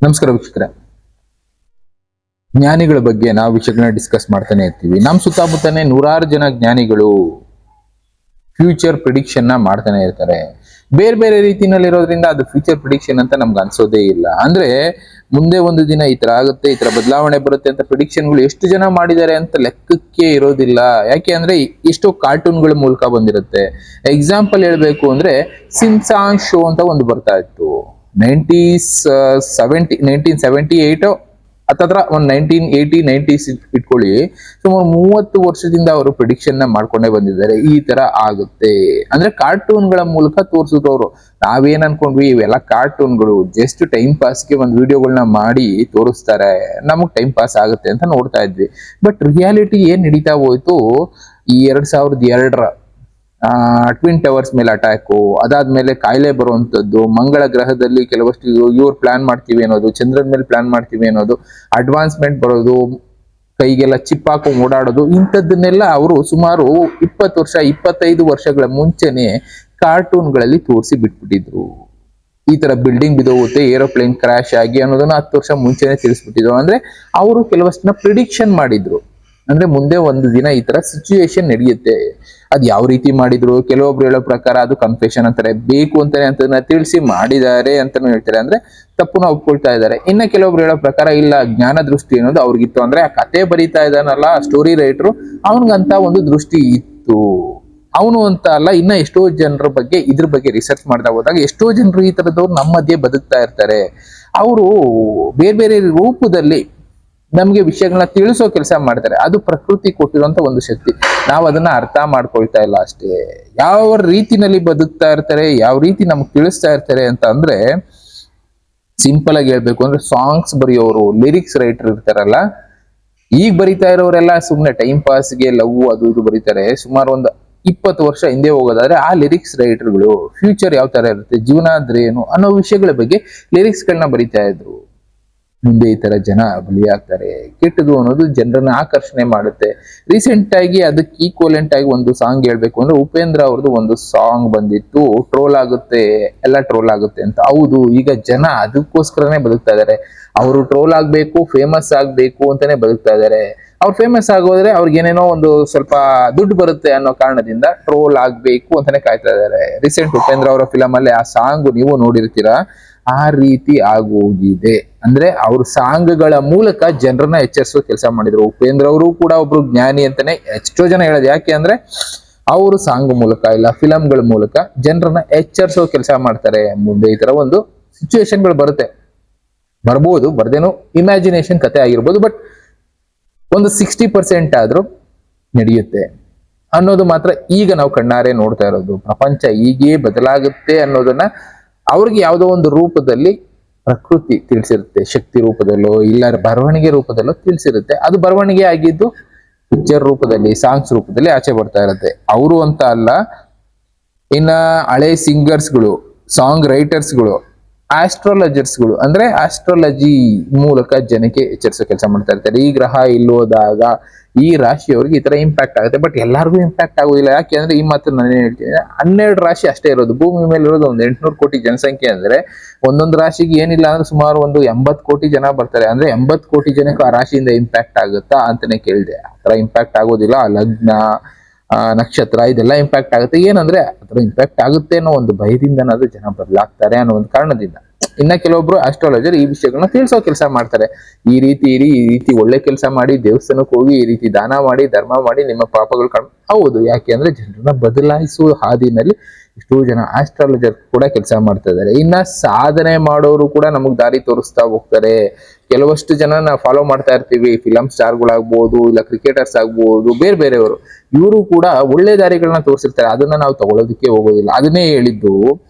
ನಮಸ್ಕಾರ ವೀಕ್ಷಕರೇ. ಜ್ಞಾನಿಗಳ ಬಗ್ಗೆ ನಾವು ವಿಷಯಗಳನ್ನ ಡಿಸ್ಕಸ್ ಮಾಡ್ತಾನೆ ಇರ್ತೀವಿ. ನಮ್ಮ ಸುತ್ತಮುತ್ತನೇ ನೂರಾರು ಜನ ಜ್ಞಾನಿಗಳು ಫ್ಯೂಚರ್ ಪ್ರಿಡಿಕ್ಷನ್ ನ ಮಾಡ್ತಾನೆ ಇರ್ತಾರೆ. ಬೇರೆ ಬೇರೆ ರೀತಿನಲ್ಲಿ ಇರೋದ್ರಿಂದ ಅದು ಫ್ಯೂಚರ್ ಪ್ರಿಡಿಕ್ಷನ್ ಅಂತ ನಮ್ಗೆ ಅನ್ಸೋದೇ ಇಲ್ಲ. ಅಂದ್ರೆ ಮುಂದೆ ಒಂದು ದಿನ ಈ ತರ ಆಗುತ್ತೆ, ಈ ತರ ಬದಲಾವಣೆ ಬರುತ್ತೆ ಅಂತ ಪ್ರಿಡಿಕ್ಷನ್ಗಳು ಎಷ್ಟು ಜನ ಮಾಡಿದ್ದಾರೆ ಅಂತ ಲೆಕ್ಕಕ್ಕೆ ಇರೋದಿಲ್ಲ. ಯಾಕೆ ಅಂದ್ರೆ ಎಷ್ಟೋ ಕಾರ್ಟೂನ್ಗಳ ಮೂಲಕ ಬಂದಿರುತ್ತೆ. ಎಕ್ಸಾಂಪಲ್ ಹೇಳ್ಬೇಕು ಅಂದ್ರೆ ಸಿಮ್ಸಾನ್ ಶೋ ಅಂತ ಒಂದು ಬರ್ತಾ ಇತ್ತು. 1978 ಅಥವಾ ಒಂದು 1980-90s ಇಟ್ಕೊಳ್ಳಿ. ಸುಮಾರು 30 ವರ್ಷದಿಂದ ಅವರು ಪ್ರಿಡಿಕ್ಷನ್ ನ ಮಾಡ್ಕೊಂಡೇ ಬಂದಿದ್ದಾರೆ. ಈ ತರ ಆಗುತ್ತೆ ಅಂದ್ರೆ ಕಾರ್ಟೂನ್ಗಳ ಮೂಲಕ ತೋರಿಸಿದವರು. ನಾವೇನ್ ಅನ್ಕೊಂಡ್ವಿ, ಇವೆಲ್ಲ ಕಾರ್ಟೂನ್ಗಳು ಜಸ್ಟ್ ಟೈಮ್ ಪಾಸ್ಗೆ ಒಂದು ವಿಡಿಯೋಗಳನ್ನ ಮಾಡಿ ತೋರಿಸ್ತಾರೆ, ನಮಗ್ ಟೈಮ್ ಪಾಸ್ ಆಗುತ್ತೆ ಅಂತ ನೋಡ್ತಾ ಇದ್ವಿ. ಬಟ್ ರಿಯಾಲಿಟಿ ಏನ್ ನಡೀತಾ ಹೋಯ್ತು, ಈ 2002ರ ಟ್ವಿನ್ ಟವರ್ಸ್ ಮೇಲೆ ಅಟ್ಯಾಕು, ಅದಾದ್ಮೇಲೆ ಕಾಯಿಲೆ ಬರುವಂತದ್ದು, ಮಂಗಳ ಗ್ರಹದಲ್ಲಿ ಕೆಲವಷ್ಟು ಇವ್ರು ಪ್ಲಾನ್ ಮಾಡ್ತೀವಿ ಅನ್ನೋದು, ಚಂದ್ರನ ಮೇಲೆ ಪ್ಲಾನ್ ಮಾಡ್ತೀವಿ ಅನ್ನೋದು, ಅಡ್ವಾನ್ಸ್ಮೆಂಟ್ ಬರೋದು, ಕೈಗೆಲ್ಲ ಚಿಪ್ ಹಾಕೊಂಡು ಓಡಾಡೋದು, ಇಂಥದ್ದನ್ನೆಲ್ಲ ಅವರು ಸುಮಾರು 20 ವರ್ಷ 25 ವರ್ಷಗಳ ಮುಂಚೆನೆ ಕಾರ್ಟೂನ್ಗಳಲ್ಲಿ ತೋರಿಸಿ ಬಿಟ್ಬಿಟ್ಟಿದ್ರು. ಈ ತರ ಬಿಲ್ಡಿಂಗ್ ಬಿದ್ದೋಗುತ್ತೆ, ಏರೋಪ್ಲೇನ್ ಕ್ರಾಶ್ ಆಗಿ ಅನ್ನೋದನ್ನ 10 ವರ್ಷ ಮುಂಚೆನೆ ತಿಳಿಸ್ಬಿಟ್ಟಿದ್ರು. ಅಂದ್ರೆ ಅವರು ಕೆಲವಷ್ಟನ್ನ ಪ್ರಿಡಿಕ್ಷನ್ ಮಾಡಿದ್ರು. ಅಂದ್ರೆ ಮುಂದೆ ಒಂದು ದಿನ ಈ ತರ ಸಿಚುಯೇಷನ್ ನಡೆಯುತ್ತೆ. ಅದ್ ಯಾವ ರೀತಿ ಮಾಡಿದ್ರು, ಕೆಲವೊಬ್ರು ಹೇಳೋ ಪ್ರಕಾರ ಅದು ಕನ್ಫೆಷನ್ ಅಂತಾರೆ, ಬೇಕು ಅಂತಾನೆ ಅಂತ ತಿಳಿಸಿ ಮಾಡಿದ್ದಾರೆ ಅಂತಾನು ಹೇಳ್ತಾರೆ. ಅಂದ್ರೆ ತಪ್ಪುನ ಒಪ್ಕೊಳ್ತಾ ಇದ್ದಾರೆ. ಇನ್ನ ಕೆಲವೊಬ್ರು ಹೇಳೋ ಪ್ರಕಾರ ಇಲ್ಲ, ಜ್ಞಾನ ದೃಷ್ಟಿ ಅನ್ನೋದು ಅವ್ರಿಗಿತ್ತು. ಅಂದ್ರೆ ಆ ಕತೆ ಬರೀತಾ ಇದ್ದಾನಲ್ಲ ಸ್ಟೋರಿ ರೈಟರು, ಅವನಿಗಂತ ಒಂದು ದೃಷ್ಟಿ ಇತ್ತು. ಅವನು ಅಂತ ಅಲ್ಲ, ಇನ್ನ ಎಷ್ಟೋ ಜನರ ಬಗ್ಗೆ ಇದ್ರ ಬಗ್ಗೆ ರಿಸರ್ಚ್ ಮಾಡ್ತಾ ಹೋದಾಗ ಎಷ್ಟೋ ಜನರು ಈ ತರದವ್ರು ನಮ್ಮ ಮಧ್ಯೆ ಬದುಕ್ತಾ ಇರ್ತಾರೆ. ಅವರು ಬೇರೆ ಬೇರೆ ರೂಪದಲ್ಲಿ ನಮ್ಗೆ ವಿಷಯಗಳನ್ನ ತಿಳಿಸೋ ಕೆಲಸ ಮಾಡ್ತಾರೆ. ಅದು ಪ್ರಕೃತಿ ಕೊಟ್ಟಿರುವಂತ ಒಂದು ಶಕ್ತಿ. ನಾವು ಅದನ್ನ ಅರ್ಥ ಮಾಡ್ಕೊಳ್ತಾ ಇಲ್ಲ ಅಷ್ಟೇ. ಯಾವ ರೀತಿನಲ್ಲಿ ಬದುಕ್ತಾ ಇರ್ತಾರೆ, ಯಾವ ರೀತಿ ನಮ್ಗೆ ತಿಳಿಸ್ತಾ ಇರ್ತಾರೆ ಅಂತ ಅಂದ್ರೆ, ಸಿಂಪಲ್ ಆಗಿ ಹೇಳ್ಬೇಕು ಅಂದ್ರೆ ಸಾಂಗ್ಸ್ ಬರೆಯೋರು, ಲಿರಿಕ್ಸ್ ರೈಟರ್ ಇರ್ತಾರಲ್ಲ, ಈಗ ಬರಿತಾ ಇರೋರೆಲ್ಲ ಸುಮ್ನೆ ಟೈಮ್ ಪಾಸ್ಗೆ ಲವ್ ಅದು ಇದು ಬರೀತಾರೆ. ಸುಮಾರು ಒಂದು 20 ವರ್ಷ ಹಿಂದೆ ಹೋಗೋದಾದ್ರೆ ಆ ಲಿರಿಕ್ಸ್ ರೈಟರ್ಗಳು ಫ್ಯೂಚರ್ ಯಾವ ತರ ಇರುತ್ತೆ, ಜೀವನ ಅಂದ್ರೆ ಏನು ಅನ್ನೋ ವಿಷಯಗಳ ಬಗ್ಗೆ ಲಿರಿಕ್ಸ್ ಗಳನ್ನ ಬರಿತಾ ಇದ್ರು. ಮುಂದೆ ಈ ತರ ಜನ ಬಲಿಯಾಗ್ತಾರೆ. ಕೆಟ್ಟದು ಅನ್ನೋದು ಜನರನ್ನ ಆಕರ್ಷಣೆ ಮಾಡುತ್ತೆ. ರೀಸೆಂಟ್ ಆಗಿ ಅದಕ್ಕೆ ಈಕ್ವಲೆಂಟ್ ಆಗಿ ಒಂದು ಸಾಂಗ್ ಹೇಳ್ಬೇಕು ಅಂದ್ರೆ ಉಪೇಂದ್ರ ಅವ್ರದ್ದು ಒಂದು ಸಾಂಗ್ ಬಂದಿತ್ತು, ಟ್ರೋಲ್ ಆಗುತ್ತೆ, ಎಲ್ಲ ಟ್ರೋಲ್ ಆಗುತ್ತೆ ಅಂತ. ಹೌದು, ಈಗ ಜನ ಅದಕ್ಕೋಸ್ಕರನೇ ಬದುಕ್ತಾ ಇದಾರೆ. ಅವರು ಟ್ರೋಲ್ ಆಗ್ಬೇಕು, ಫೇಮಸ್ ಆಗ್ಬೇಕು ಅಂತಾನೆ ಬದುಕ್ತಾ ಇದಾರೆ. ಅವ್ರು ಫೇಮಸ್ ಆಗೋದ್ರೆ ಅವ್ರಿಗೆ ಏನೇನೋ ಒಂದು ಸ್ವಲ್ಪ ದುಡ್ಡು ಬರುತ್ತೆ ಅನ್ನೋ ಕಾರಣದಿಂದ ಟ್ರೋಲ್ ಆಗ್ಬೇಕು ಅಂತಾನೆ ಕಾಯ್ತಾ ಇದಾರೆ. ರೀಸೆಂಟ್ ಉಪೇಂದ್ರ ಅವರ ಫಿಲಮ್ ಅಲ್ಲಿ ಆ ಸಾಂಗ್ ನೀವು ನೋಡಿರ್ತೀರಾ, ಆ ರೀತಿ ಆಗೋಗಿದೆ. ಅಂದ್ರೆ ಅವ್ರ ಸಾಂಗ್ಗಳ ಮೂಲಕ ಜನರನ್ನ ಎಚ್ಚರಿಸುವ ಕೆಲಸ ಮಾಡಿದ್ರು. ಉಪೇಂದ್ರ ಅವರು ಕೂಡ ಒಬ್ರು ಜ್ಞಾನಿ ಅಂತಾನೆ ಎಷ್ಟೋ ಜನ ಹೇಳೋದು. ಯಾಕೆ ಅಂದ್ರೆ ಅವರು ಸಾಂಗ್ ಮೂಲಕ ಇಲ್ಲ ಫಿಲಂಗಳ ಮೂಲಕ ಜನರನ್ನ ಎಚ್ಚರಿಸೋ ಕೆಲಸ ಮಾಡ್ತಾರೆ. ಮುಂದೆ ಈ ತರ ಒಂದು ಸಿಚುವೇಶನ್ಗಳು ಬರ್ಬೋದು, ಬರ್ದೇನೋ ಇಮ್ಯಾಜಿನೇಷನ್ ಕತೆ ಆಗಿರ್ಬೋದು. ಬಟ್ ಒಂದು 60% ಆದ್ರೂ ನಡೆಯುತ್ತೆ ಅನ್ನೋದು ಮಾತ್ರ ಈಗ ನಾವು ಕಣ್ಣಾರೆ ನೋಡ್ತಾ ಇರೋದು. ಪ್ರಪಂಚ ಹೀಗೇ ಬದಲಾಗುತ್ತೆ ಅನ್ನೋದನ್ನ ಅವ್ರಿಗೆ ಯಾವುದೋ ಒಂದು ರೂಪದಲ್ಲಿ ಪ್ರಕೃತಿ ತಿಳಿಸಿರುತ್ತೆ, ಶಕ್ತಿ ರೂಪದಲ್ಲೋ ಇಲ್ಲ ಬರವಣಿಗೆ ರೂಪದಲ್ಲೋ ತಿಳಿಸಿರುತ್ತೆ. ಅದು ಬರವಣಿಗೆ ಆಗಿದ್ದು ಪಿಕ್ಚರ್ ರೂಪದಲ್ಲಿ, ಸಾಂಗ್ಸ್ ರೂಪದಲ್ಲಿ ಆಚೆ ಬರ್ತಾ ಇರುತ್ತೆ. ಅವರು ಅಂತ ಅಲ್ಲ, ಇನ್ನ ಹಳೆ ಸಿಂಗರ್ಸ್ಗಳು, ಸಾಂಗ್ ರೈಟರ್ಸ್ಗಳು, ಆಸ್ಟ್ರಾಲಜರ್ಸ್ಗಳು, ಅಂದ್ರೆ ಆಸ್ಟ್ರಾಲಜಿ ಮೂಲಕ ಜನಕ್ಕೆ ಎಚ್ಚರಿಸೋ ಕೆಲಸ ಮಾಡ್ತಾ ಇರ್ತಾರೆ. ಈ ಗ್ರಹ ಇಲ್ಲೋದಾಗ ಈ ರಾಶಿಯವ್ರಿಗೆ ಈ ತರ ಇಂಪ್ಯಾಕ್ಟ್ ಆಗುತ್ತೆ. ಬಟ್ ಎಲ್ಲರಿಗೂ ಇಂಪ್ಯಾಕ್ಟ್ ಆಗೋದಿಲ್ಲ. ಯಾಕೆ ಅಂದ್ರೆ ಈ ಮಾತು ನಾನು ಹೇಳ್ತೀನಿ, 12 ರಾಶಿ ಅಷ್ಟೇ ಇರೋದು ಭೂಮಿ ಮೇಲೆ ಇರೋದು. ಒಂದು 800 ಕೋಟಿ ಜನಸಂಖ್ಯೆ ಅಂದ್ರೆ ಒಂದೊಂದು ರಾಶಿಗೆ ಏನಿಲ್ಲ ಅಂದ್ರೆ ಸುಮಾರು ಒಂದು 80 ಕೋಟಿ ಜನ ಬರ್ತಾರೆ. ಅಂದ್ರೆ 80 ಕೋಟಿ ಜನಕ್ಕೆ ಆ ರಾಶಿಯಿಂದ ಇಂಪ್ಯಾಕ್ಟ್ ಆಗುತ್ತಾ ಅಂತಾನೆ ಕೇಳಿದೆ. ಆ ತರ ಇಂಪ್ಯಾಕ್ಟ್ ಆಗೋದಿಲ್ಲ. ಲಗ್ನ, ನಕ್ಷತ್ರ ಇದೆಲ್ಲ ಇಂಪ್ಯಾಕ್ಟ್ ಆಗುತ್ತೆ. ಏನಂದ್ರೆ ಅದರ ಇಂಪ್ಯಾಕ್ಟ್ ಆಗುತ್ತೆ ಅನ್ನೋ ಒಂದು ಭಯದಿಂದನಾದ್ರೂ ಜನ ಬದಲಾಗ್ತಾರೆ ಅನ್ನೋ ಒಂದು ಕಾರಣದಿಂದ. ಇನ್ನ ಕೆಲವೊಬ್ರು ಆಸ್ಟ್ರಾಲಜರ್ ಈ ವಿಷಯಗಳನ್ನ ತಿಳಿಸೋ ಕೆಲಸ ಮಾಡ್ತಾರೆ. ಈ ರೀತಿ ಇರಿ, ಈ ರೀತಿ ಒಳ್ಳೆ ಕೆಲಸ ಮಾಡಿ, ದೇವಸ್ಥಾನಕ್ಕೆ ಹೋಗಿ, ಈ ರೀತಿ ದಾನ ಮಾಡಿ, ಧರ್ಮ ಮಾಡಿ, ನಿಮ್ಮ ಪಾಪಗಳು ಹೌದು. ಯಾಕೆ ಅಂದ್ರೆ ಜನರನ್ನ ಬದಲಾಯಿಸುವ ಹಾದಿನಲ್ಲಿ ಎಷ್ಟೋ ಜನ ಆಸ್ಟ್ರಾಲಜರ್ ಕೂಡ ಕೆಲಸ ಮಾಡ್ತಾ ಇದ್ದಾರೆ. ಇನ್ನ ಸಾಧನೆ ಮಾಡೋರು ಕೂಡ ನಮಗ್ ದಾರಿ ತೋರಿಸ್ತಾ ಹೋಗ್ತಾರೆ. ಕೆಲವಷ್ಟು ಜನ ನಾವು ಫಾಲೋ ಮಾಡ್ತಾ ಇರ್ತೀವಿ, ಫಿಲಂ ಸ್ಟಾರ್ಗಳಾಗ್ಬೋದು, ಇಲ್ಲ ಕ್ರಿಕೆಟರ್ಸ್ ಆಗ್ಬೋದು, ಬೇರೆ ಬೇರೆಯವರು. ಇವರು ಕೂಡ ಒಳ್ಳೆ ದಾರಿಗಳನ್ನ ತೋರಿಸಿರ್ತಾರೆ. ಅದನ್ನ ನಾವು ತಗೊಳ್ಳೋದಕ್ಕೆ ಹೋಗೋದಿಲ್ಲ. ಅದನ್ನೇ ಹೇಳಿದ್ದು,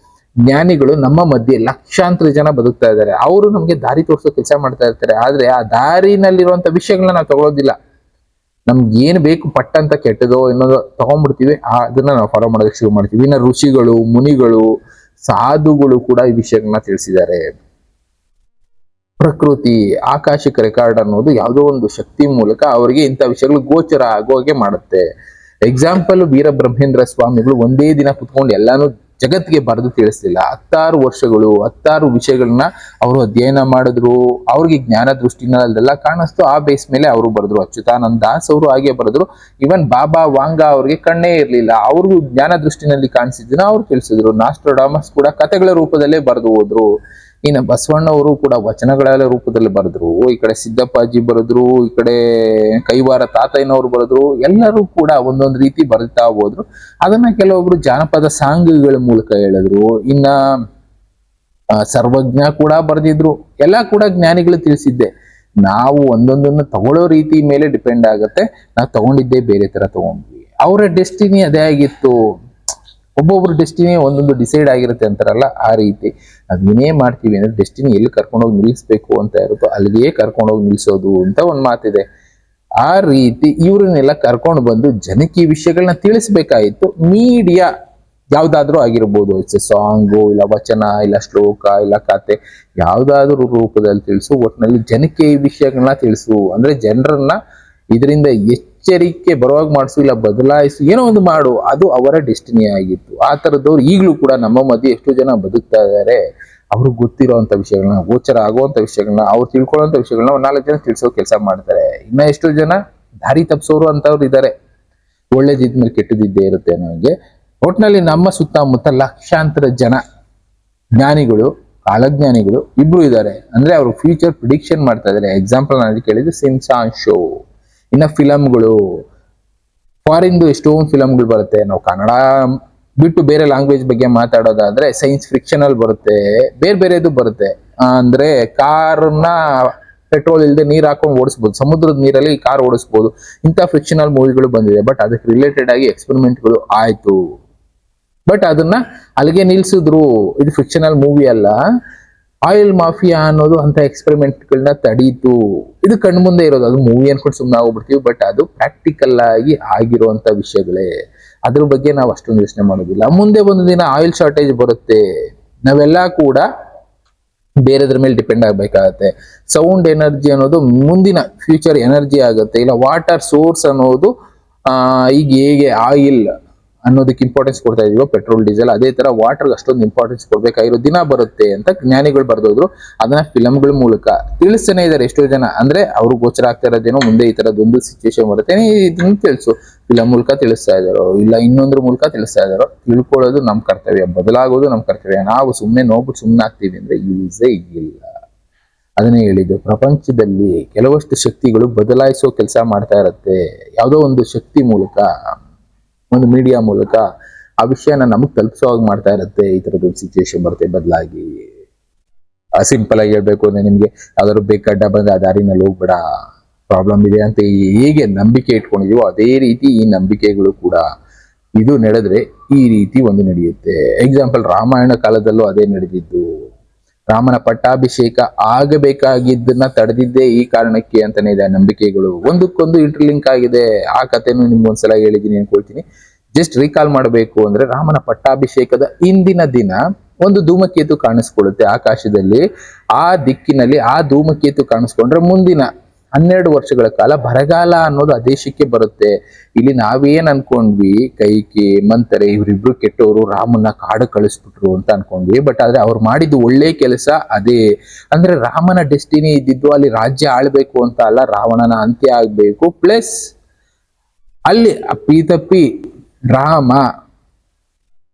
ಜ್ಞಾನಿಗಳು ನಮ್ಮ ಮಧ್ಯೆ ಲಕ್ಷಾಂತರ ಜನ ಬದುಕ್ತಾ ಇದ್ದಾರೆ. ಅವರು ನಮ್ಗೆ ದಾರಿ ತೋರಿಸೋ ಕೆಲಸ ಮಾಡ್ತಾ ಇರ್ತಾರೆ. ಆದ್ರೆ ಆ ದಾರಿನಲ್ಲಿರುವಂತ ವಿಷಯಗಳನ್ನ ನಾವು ತಗೊಳ್ಳೋದಿಲ್ಲ. ನಮ್ಗೆ ಏನ್ ಬೇಕು ಪಟ್ಟ ಅಂತ ಕೆಟ್ಟದೋ ಇನ್ನೊಂದು ತಗೊಂಡ್ಬಿಡ್ತೀವಿ, ಅದನ್ನ ನಾವು ಫಾಲೋ ಮಾಡೋದಕ್ಕೆ ಶುರು ಮಾಡ್ತೀವಿ. ಇನ್ನು ಋಷಿಗಳು, ಮುನಿಗಳು, ಸಾಧುಗಳು ಕೂಡ ಈ ವಿಷಯಗಳನ್ನ ತಿಳಿಸಿದ್ದಾರೆ. ಪ್ರಕೃತಿ, ಆಕಾಶಿಕ ರೆಕಾರ್ಡ್ ಅನ್ನೋದು ಯಾವುದೋ ಒಂದು ಶಕ್ತಿ ಮೂಲಕ ಅವರಿಗೆ ಇಂಥ ವಿಷಯಗಳು ಗೋಚರ ಆಗೋಗೆ ಮಾಡುತ್ತೆ. ಎಕ್ಸಾಂಪಲ್, ವೀರಬ್ರಹ್ಮೇಂದ್ರ ಸ್ವಾಮಿಗಳು ಒಂದೇ ದಿನ ಕುತ್ಕೊಂಡು ಎಲ್ಲಾನು ಜಗತ್ತಿಗೆ ಬರೆದು ತಿಳಿಸ್ಲಿಲ್ಲ. 10 ವರ್ಷಗಳು 10 ವಿಷಯಗಳನ್ನ ಅವರು ಅಧ್ಯಯನ ಮಾಡಿದ್ರು. ಅವ್ರಿಗೆ ಜ್ಞಾನ ದೃಷ್ಟಿನಲ್ಲೆಲ್ಲ ಕಾಣಿಸ್ತು. ಆ ಬೇಸ್ ಮೇಲೆ ಅವರು ಬರೆದ್ರು. ಅಚ್ಯುತಾನಂದ ದಾಸ್ ಅವರು ಹಾಗೆ ಬರೆದ್ರು. ಇವನ್ ಬಾಬಾ ವಾಂಗ ಅವ್ರಿಗೆ ಕಣ್ಣೇ ಇರ್ಲಿಲ್ಲ, ಅವ್ರಿಗೂ ಜ್ಞಾನ ದೃಷ್ಟಿನಲ್ಲಿ ಕಾಣಿಸಿದ್ದನ್ನ ಅವ್ರು ತಿಳಿಸಿದ್ರು. ನಾಸ್ಟ್ರಡಾಮಸ್ ಕೂಡ ಕಥೆಗಳ ರೂಪದಲ್ಲೇ ಬರೆದು ಹೋದ್ರು. ಇನ್ನು ಬಸವಣ್ಣವರು ಕೂಡ ವಚನಗಳ ರೂಪದಲ್ಲಿ ಬರೆದ್ರು. ಈ ಕಡೆ ಸಿದ್ದಪ್ಪಾಜಿ ಬರೆದ್ರು, ಈ ಕಡೆ ಕೈವಾರ ತಾತಯ್ಯನವರು ಬರೆದ್ರು. ಎಲ್ಲರೂ ಕೂಡ ಒಂದೊಂದು ರೀತಿ ಬರೀತಾ ಹೋದ್ರು. ಅದನ್ನ ಕೆಲವೊಬ್ರು ಜಾನಪದ ಸಾಂಗ್ಗಳ ಮೂಲಕ ಹೇಳಿದ್ರು. ಇನ್ನ ಸರ್ವಜ್ಞ ಕೂಡ ಬರೆದಿದ್ರು. ಎಲ್ಲ ಕೂಡ ಜ್ಞಾನಿಗಳು ತಿಳಿಸಿದ್ದೆ. ನಾವು ಒಂದೊಂದನ್ನು ತಗೊಳ್ಳೋ ರೀತಿ ಮೇಲೆ ಡಿಪೆಂಡ್ ಆಗತ್ತೆ. ನಾವು ತಗೊಂಡಿದ್ದೇ ಬೇರೆ ತರ ತಗೊಂಡ್ವಿ. ಅವರ ಡೆಸ್ಟಿನಿ ಅದೇ ಆಗಿತ್ತು. ಒಬ್ಬೊಬ್ರು ಡೆಸ್ಟಿನಿ ಒಂದೊಂದು ಡಿಸೈಡ್ ಆಗಿರುತ್ತೆ ಅಂತಾರಲ್ಲ, ಆ ರೀತಿ ಅದೇನೇ ಮಾಡ್ತೀವಿ ಅಂದ್ರೆ ಡೆಸ್ಟಿನಿ ಎಲ್ಲಿ ಕರ್ಕೊಂಡೋಗಿ ನಿಲ್ಲಿಸ್ಬೇಕು ಅಂತ ಇರುತ್ತೋ ಅಲ್ಲಿಗೆ ಕರ್ಕೊಂಡೋಗಿ ನಿಲ್ಸೋದು ಅಂತ ಒಂದ್ ಮಾತಿದೆ. ಆ ರೀತಿ ಇವ್ರನ್ನೆಲ್ಲ ಕರ್ಕೊಂಡು ಬಂದು ಜನಕ್ಕೆ ಈ ವಿಷಯಗಳನ್ನ ತಿಳಿಸ್ಬೇಕಾಯ್ತು. ಮೀಡಿಯಾ ಯಾವ್ದಾದ್ರೂ ಆಗಿರ್ಬೋದು, ಸಾಂಗು ಇಲ್ಲ ವಚನ ಇಲ್ಲ ಶ್ಲೋಕ ಇಲ್ಲ ಕತೆ, ಯಾವ್ದಾದ್ರೂ ರೂಪದಲ್ಲಿ ತಿಳಿಸು, ಒಟ್ಟಿನಲ್ಲಿ ಜನಕ್ಕೆ ಈ ವಿಷಯಗಳನ್ನ ತಿಳಿಸು. ಅಂದ್ರೆ ಜನರನ್ನ ಇದರಿಂದ ಎಚ್ಚರಿಕೆ ಬರುವಾಗ ಮಾಡಿಸು, ಇಲ್ಲ ಬದಲಾಯಿಸು, ಏನೋ ಒಂದು ಮಾಡು. ಅದು ಅವರ ಡೆಸ್ಟಿನಿ ಆಗಿತ್ತು. ಆ ತರದವ್ರು ಈಗಲೂ ಕೂಡ ನಮ್ಮ ಮಧ್ಯೆ ಎಷ್ಟೋ ಜನ ಬದುಕ್ತಾ ಇದ್ದಾರೆ. ಅವ್ರಿಗೆ ಗೊತ್ತಿರೋಂಥ ವಿಷಯಗಳನ್ನ, ಗೋಚರ ಆಗುವಂತ ವಿಷಯಗಳನ್ನ, ಅವ್ರು ತಿಳ್ಕೊಳ್ಳೋಂಥ ವಿಷಯಗಳನ್ನ 4 ಜನ ತಿಳಿಸೋ ಕೆಲಸ ಮಾಡ್ತಾರೆ. ಇನ್ನ ಎಷ್ಟೋ ಜನ ದಾರಿ ತಪ್ಪಿಸೋರು ಅಂತವ್ರು ಇದ್ದಾರೆ. ಒಳ್ಳೇದಿದ್ಮೇಲೆ ಕೆಟ್ಟದಿದ್ದೇ ಇರುತ್ತೆ ನಮಗೆ. ಒಟ್ನಲ್ಲಿ ನಮ್ಮ ಸುತ್ತಮುತ್ತ ಲಕ್ಷಾಂತರ ಜನ ಜ್ಞಾನಿಗಳು, ಕಾಲಜ್ಞಾನಿಗಳು ಇಬ್ರು ಇದ್ದಾರೆ. ಅಂದ್ರೆ ಅವರು ಫ್ಯೂಚರ್ ಪ್ರಿಡಿಕ್ಷನ್ ಮಾಡ್ತಾ ಇದ್ದಾರೆ. ಎಕ್ಸಾಂಪಲ್ ನಾನು ಕೇಳಿದ್ದು ಸಿಮ್ಸಾನ್ ಶೋ. ಇನ್ನ ಫಿಲಮ್ಗಳು, ಫಾರಿನ್ದು ಎಷ್ಟೊಂದು ಫಿಲಮ್ಗಳು ಬರುತ್ತೆ. ನಾವು ಕನ್ನಡ ಬಿಟ್ಟು ಬೇರೆ ಲ್ಯಾಂಗ್ವೇಜ್ ಬಗ್ಗೆ ಮಾತಾಡೋದಾದ್ರೆ ಸೈನ್ಸ್ ಫಿಕ್ಷನಲ್ ಬರುತ್ತೆ, ಬೇರೆ ಬೇರೆದು ಬರುತ್ತೆ. ಅಂದ್ರೆ ಕಾರ್ನ ಪೆಟ್ರೋಲ್ ಇಲ್ಲದೆ ನೀರ್ ಹಾಕೊಂಡು ಓಡಿಸ್ಬೋದು, ಸಮುದ್ರದ ನೀರಲ್ಲಿ ಕಾರ್ ಓಡಿಸ್ಬೋದು. ಇಂಥ ಫಿಕ್ಷನಲ್ ಮೂವಿಗಳು ಬಂದಿದೆ. ಬಟ್ ಅದಕ್ಕೆ ರಿಲೇಟೆಡ್ ಆಗಿ ಎಕ್ಸ್ಪೆರಿಮೆಂಟ್ಗಳು ಆಯ್ತು. ಬಟ್ ಅದನ್ನ ಅಲ್ಲಿಗೆ ನಿಲ್ಸಿದ್ರು. ಇದು ಫಿಕ್ಷನಲ್ ಮೂವಿ ಅಲ್ಲ. ಆಯಿಲ್ ಮಾಫಿಯಾ ಅನ್ನೋದು ಅಂತ ಎಕ್ಸ್ಪೆರಿಮೆಂಟ್ಗಳನ್ನ ತಡೀತು. ಇದು ಕಣ್ಮುಂದೆ ಇರೋದು. ಅದು ಮೂವಿ ಅನ್ಕೊಂಡು ಸುಮ್ಮನೆ ಹೋಗ್ಬಿಡ್ತೀವಿ. ಬಟ್ ಅದು ಪ್ರಾಕ್ಟಿಕಲ್ ಆಗಿ ಆಗಿರುವಂತ ವಿಷಯಗಳೇ. ಅದ್ರ ಬಗ್ಗೆ ನಾವು ಅಷ್ಟೊಂದು ಯೋಚನೆ ಮಾಡೋದಿಲ್ಲ. ಮುಂದೆ ಒಂದು ದಿನ ಆಯಿಲ್ ಶಾರ್ಟೇಜ್ ಬರುತ್ತೆ. ನಾವೆಲ್ಲ ಕೂಡ ಬೇರೆದ್ರ ಮೇಲೆ ಡಿಪೆಂಡ್ ಆಗ್ಬೇಕಾಗತ್ತೆ. ಸೌಂಡ್ ಎನರ್ಜಿ ಅನ್ನೋದು ಮುಂದಿನ ಫ್ಯೂಚರ್ ಎನರ್ಜಿ ಆಗುತ್ತೆ. ಇಲ್ಲ ವಾಟರ್ ಸೋರ್ಸ್ ಅನ್ನೋದು ಈಗ ಹೇಗೆ ಆಯಿಲ್ ಅನ್ನೋದಕ್ಕೆ ಇಂಪಾರ್ಟೆನ್ಸ್ ಕೊಡ್ತಾ ಇದೀವೋ ಪೆಟ್ರೋಲ್ ಡೀಸೆಲ್, ಅದೇ ತರ ವಾಟರ್ ಅಷ್ಟೊಂದು ಇಂಪಾರ್ಟೆನ್ಸ್ ಕೊಡ್ಬೇಕಾಗಿರೋ ದಿನ ಬರುತ್ತೆ ಅಂತ ಜ್ಞಾನಿಗಳು ಬರ್ದೋದ್ರು. ಅದನ್ನ ಫಿಲಮ್ಗಳ ಮೂಲಕ ತಿಳಿಸ್ತಾನೆ ಇದಾರೆ ಎಷ್ಟೋ ಜನ. ಅಂದ್ರೆ ಅವ್ರು ಗೋಚರ ಆಗ್ತಾ ಇರೋದೇನೋ ಮುಂದೆ ಈ ತರದೊಂದು ಸಿಚುವೇಶನ್ ಬರುತ್ತೆ, ಇದನ್ನ ತಿಳಿಸು. ಫಿಲಮ್ ಮೂಲಕ ತಿಳಿಸ್ತಾ ಇದಾರೋ ಇಲ್ಲ ಇನ್ನೊಂದ್ರ ಮೂಲಕ ತಿಳಿಸ್ತಾ ಇದಾರೋ, ತಿಳ್ಕೊಳ್ಳೋದು ನಮ್ ಕರ್ತವ್ಯ, ಬದಲಾಗೋದು ನಮ್ ಕರ್ತವ್ಯ. ನಾವು ಸುಮ್ಮನೆ ನೋಡ್ಬಿಟ್ಟು ಸುಮ್ಮನೆ ಆಗ್ತೀವಿ ಅಂದ್ರೆ ಯೂಸೇ ಇಲ್ಲ. ಅದನ್ನೇ ಹೇಳಿದ್ದು, ಪ್ರಪಂಚದಲ್ಲಿ ಕೆಲವಷ್ಟು ಶಕ್ತಿಗಳು ಬದಲಾಯಿಸೋ ಕೆಲಸ ಮಾಡ್ತಾ ಇರತ್ತೆ. ಯಾವುದೋ ಒಂದು ಶಕ್ತಿ ಮೂಲಕ, ಒಂದು ಮೀಡಿಯಾ ಮೂಲಕ ಆ ವಿಷಯನ ನಮಗ್ ತಲುಪಿಸೋ ಹಾಗೆ ಮಾಡ್ತಾ ಇರುತ್ತೆ. ಈ ತರದ್ದು ಸಿಚುವೇಶನ್ ಬರುತ್ತೆ ಬದಲಾಗಿ. ಸಿಂಪಲ್ ಆಗಿ ಹೇಳ್ಬೇಕು ಅಂದ್ರೆ ನಿಮ್ಗೆ ಯಾವ್ದಾದ್ರು ಬೇಕಡ್ಡ ಬಂದ್ರೆ ಆ ದಾರಿನಲ್ಲಿ ಹೋಗ್ಬೇಡ, ಪ್ರಾಬ್ಲಮ್ ಇದೆ ಅಂತ ಹೇಗೆ ನಂಬಿಕೆ ಇಟ್ಕೊಂಡಿದೀವೋ ಅದೇ ರೀತಿ ಈ ನಂಬಿಕೆಗಳು ಕೂಡ ಇದು ನಡೆದ್ರೆ ಈ ರೀತಿ ಒಂದು ನಡೆಯುತ್ತೆ. ಎಕ್ಸಾಂಪಲ್ ರಾಮಾಯಣ ಕಾಲದಲ್ಲೂ ಅದೇ ನಡೆದಿದ್ದು. ರಾಮನ ಪಟ್ಟಾಭಿಷೇಕ ಆಗಬೇಕಾಗಿದ್ದನ್ನ ತಡೆದಿದ್ದೇ ಈ ಕಾರಣಕ್ಕೆ ಅಂತಾನೆ ಇದೆ. ನಂಬಿಕೆಗಳು ಒಂದಕ್ಕೊಂದು ಇಂಟರ್ಲಿಂಕ್ ಆಗಿದೆ. ಆ ಕಥೆನೂ ನಿಮ್ಗೊಂದ್ಸಲ ಹೇಳಿದೀನಿ ಅನ್ಕೊಳ್ತೀನಿ. ಜಸ್ಟ್ ರೀಕಾಲ್ ಮಾಡಬೇಕು ಅಂದ್ರೆ, ರಾಮನ ಪಟ್ಟಾಭಿಷೇಕದ ಇಂದಿನ ದಿನ ಒಂದು ಧೂಮಕೇತು ಕಾಣಿಸ್ಕೊಳ್ಳುತ್ತೆ ಆಕಾಶದಲ್ಲಿ. ಆ ದಿಕ್ಕಿನಲ್ಲಿ ಆ ಧೂಮಕೇತು ಕಾಣಿಸ್ಕೊಂಡ್ರೆ ಮುಂದಿನ 12 ವರ್ಷಗಳ ಕಾಲ ಬರಗಾಲ ಅನ್ನೋದು ಆ ದೇಶಕ್ಕೆ ಬರುತ್ತೆ. ಇಲ್ಲಿ ನಾವೇನ್ ಅನ್ಕೊಂಡ್ವಿ, ಕೈಕಿ ಮಂತರೆ ಇವರಿಬ್ರು ಕೆಟ್ಟವರು ರಾಮನ್ನ ಕಾಡು ಕಳಿಸ್ಬಿಟ್ರು ಅಂತ ಅನ್ಕೊಂಡ್ವಿ. ಬಟ್ ಆದ್ರೆ ಅವ್ರು ಮಾಡಿದ್ದು ಒಳ್ಳೆ ಕೆಲಸ ಅದೇ. ಅಂದ್ರೆ ರಾಮನ ಡೆಸ್ಟಿನಿ ಇದ್ದಿದ್ದು ಅಲ್ಲಿ ರಾಜ್ಯ ಆಳ್ಬೇಕು ಅಂತ ಅಲ್ಲ, ರಾವಣನ ಅಂತ್ಯ ಆಗ್ಬೇಕು. ಪ್ಲಸ್ ಅಲ್ಲಿ ಅಪ್ಪಿತಪ್ಪಿ ರಾಮ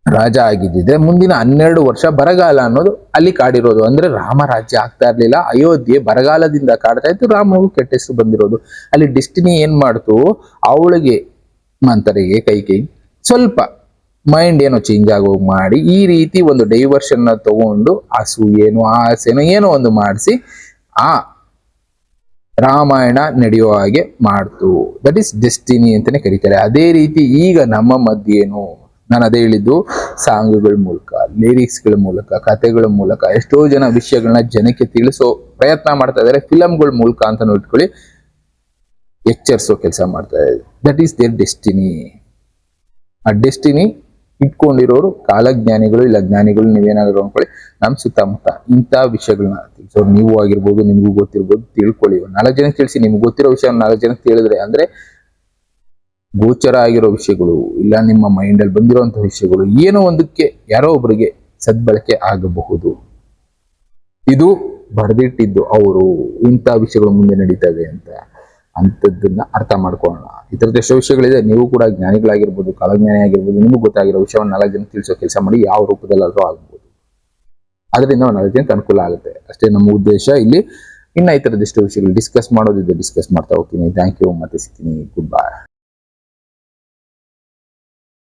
ರಾಜ ಆಗಿದ್ದಿದ್ರೆ ಮುಂದಿನ 12 ವರ್ಷ ಬರಗಾಲ ಅನ್ನೋದು ಅಲ್ಲಿ ಕಾಡಿರೋದು. ಅಂದ್ರೆ ರಾಮ ರಾಜ್ಯ ಆಗ್ತಾ ಇರ್ಲಿಲ್ಲ, ಅಯೋಧ್ಯೆ ಬರಗಾಲದಿಂದ ಕಾಡ್ತಾ ಇತ್ತು, ರಾಮನಿಗೂ ಕೆಟ್ಟ ಹೆಸರು ಬಂದಿರೋದು. ಅಲ್ಲಿ ಡೆಸ್ಟಿನಿ ಏನ್ ಮಾಡ್ತು, ಅವಳಿಗೆ ಮಂತರಿಗೆ ಕೈ ಸ್ವಲ್ಪ ಮೈಂಡ್ ಏನೋ ಚೇಂಜ್ ಆಗೋಗಿ ಮಾಡಿ ಈ ರೀತಿ ಒಂದು ಡೈವರ್ಷನ್ ತಗೊಂಡು ಅಸೂಯೇನೋ ಆಸೆನೋ ಏನೋ ಒಂದು ಮಾಡಿಸಿ ಆ ರಾಮಾಯಣ ನಡೆಯೋ ಹಾಗೆ ಮಾಡ್ತು. ದಟ್ ಈಸ್ ಡೆಸ್ಟಿನಿ ಅಂತಾನೆ ಕರೀತಾರೆ. ಅದೇ ರೀತಿ ಈಗ ನಮ್ಮ ಮಧ್ಯೇನು, ನಾನು ಅದೇ ಹೇಳಿದ್ದು, ಸಾಂಗ್ಗಳ ಮೂಲಕ, ಲಿರಿಕ್ಸ್ಗಳ ಮೂಲಕ, ಕಥೆಗಳ ಮೂಲಕ ಎಷ್ಟೋ ಜನ ವಿಷಯಗಳನ್ನ ಜನಕ್ಕೆ ತಿಳಿಸೋ ಪ್ರಯತ್ನ ಮಾಡ್ತಾ ಇದ್ದಾರೆ. ಫಿಲಮ್ಗಳ ಮೂಲಕ ಅಂತಾನು ಇಟ್ಕೊಳ್ಳಿ, ಎಚ್ಚರಿಸೋ ಕೆಲಸ ಮಾಡ್ತಾ ಇದ್ದಾರೆ. That is their destiny. ಆ ಡೆಸ್ಟಿನಿ ಇಟ್ಕೊಂಡಿರೋರು ಕಾಲಜ್ಞಾನಿಗಳು ಇಲ್ಲ ಜ್ಞಾನಿಗಳು, ನೀವೇನಾದ್ರು ಅನ್ಕೊಳ್ಳಿ. ನಮ್ ಸುತ್ತಮುತ್ತ ಇಂಥ ವಿಷಯಗಳನ್ನ ತಿಳಿಸೋರು ನೀವು ಆಗಿರ್ಬೋದು, ನಿಮ್ಗೂ ಗೊತ್ತಿರ್ಬೋದು, ತಿಳ್ಕೊಳ್ಳಿ. 4 ಜನಕ್ಕೆ ತಿಳಿಸಿ. ನಿಮ್ಗೆ ಗೊತ್ತಿರೋ ವಿಷಯ 4 ಜನಕ್ಕೆ ತಿಳಿದ್ರೆ ಅಂದ್ರೆ ಗೋಚರ ಆಗಿರೋ ವಿಷಯಗಳು, ಇಲ್ಲ ನಿಮ್ಮ ಮೈಂಡ್ ಅಲ್ಲಿ ಬಂದಿರುವಂತಹ ವಿಷಯಗಳು, ಏನೋ ಒಂದಕ್ಕೆ ಯಾರೋ ಒಬ್ಬರಿಗೆ ಸದ್ಬಳಕೆ ಆಗಬಹುದು. ಇದು ಬರೆದಿಟ್ಟಿದ್ದು ಅವರು ಇಂಥ ವಿಷಯಗಳು ಮುಂದೆ ನಡೀತವೆ ಅಂತದನ್ನ ಅರ್ಥ ಮಾಡ್ಕೊಳ್ಳೋಣ. ಇತರದ ಎಷ್ಟೋ ವಿಷಯಗಳಿದೆ. ನೀವು ಕೂಡ ಜ್ಞಾನಿಗಳಾಗಿರ್ಬೋದು, ಕಾಲಜ್ಞಾನಿ ಆಗಿರ್ಬೋದು, ನಿಮಗೂ ಗೊತ್ತಾಗಿರೋ ವಿಷಯವನ್ನು 4 ಜನ ತಿಳಿಸೋ ಕೆಲಸ ಮಾಡಿ, ಯಾವ ರೂಪದಲ್ಲಾದ್ರೂ ಆಗ್ಬೋದು. ಅದರಿಂದ 4 ಜನಕ್ಕೆ ಅನುಕೂಲ ಆಗುತ್ತೆ ಅಷ್ಟೇ ನಮ್ಮ ಉದ್ದೇಶ ಇಲ್ಲಿ. ಇನ್ನ ಈ ತರದ ಎಷ್ಟೋ ವಿಷಯಗಳು ಡಿಸ್ಕಸ್ ಮಾಡೋದಿದೆ, ಡಿಸ್ಕಸ್ ಮಾಡ್ತಾ ಹೋಗ್ತೀನಿ. Thank you. ಮತ್ತೆ ಸಿಗ್ತೀನಿ. Good by.